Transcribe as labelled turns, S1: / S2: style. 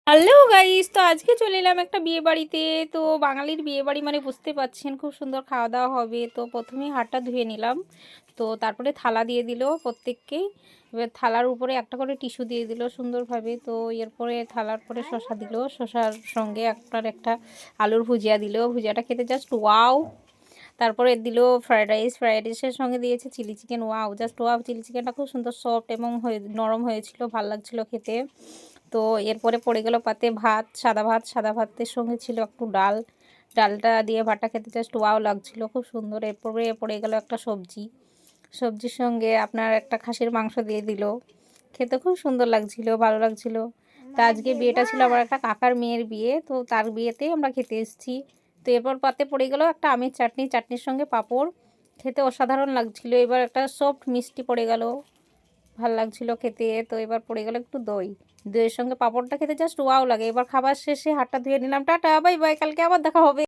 S1: Hello guys, তো আজকে চলে এলাম একটা বিয়ে বাড়িতে। তো বাঙালির বিয়ে বাড়ি মানে বুঝতে পারছেন, খুব সুন্দর খাওয়া দাওয়া হবে। তো প্রথমেই হাতটা ধুয়ে নিলাম, তো তারপরে থালা দিয়ে দিল প্রত্যেককেই। এবার থালার উপরে একটা করে টিস্যু দিয়ে দিল সুন্দরভাবে। তো এরপরে থালার পরে শসা দিল, শসার সঙ্গে একটা আলুর ভুজিয়া দিল। ভুজিয়াটা খেতে জাস্ট ওয়াও। তারপরে দিল ফ্রায়েড রাইস, ফ্রায়েড রাইসের সঙ্গে দিয়েছে chilli chicken. Wow, just wow. Chilli চিকেনটা খুব সুন্দর সফট এবং নরম হয়েছিল, ভাল লাগছিল খেতে। তো এরপরে পড়ে গেল পাতে ভাত, সাদা ভাত। সাদা ভাতের সঙ্গে ছিল একটু ডাল। ডালটা দিয়ে ভাতটা খেতে জাস্ট ওয়াও লাগছিল, খুব সুন্দর। এরপরে পড়ে গেল একটা সবজি। সবজির সঙ্গে আপনার একটা খাসির মাংস দিয়ে দিল। খেতে খুব সুন্দর লাগছিল, ভালো লাগছিল। তা আজকে বিয়েটা ছিল আমার একটা কাকার মেয়ের বিয়ে, তো তার বিয়েতেই আমরা খেতে এসেছি। তো এরপর পাতে পড়ে গেল একটা আমের চাটনি, চাটনির সঙ্গে পাঁপড়। খেতে অসাধারণ লাগছিল। এবার একটা সফট মিষ্টি পড়ে গেল, ভাল লাগছিল খেতে। তো এবার পড়ে গেল একটু দই। দইয়ের সঙ্গে পাঁপড়টা খেতে জাস্ট ওয়াও লাগে। এবার খাবার শেষে হাতটা ধুয়ে নিলাম। টাটা, বাই বাই, কালকে আবার দেখা হবে।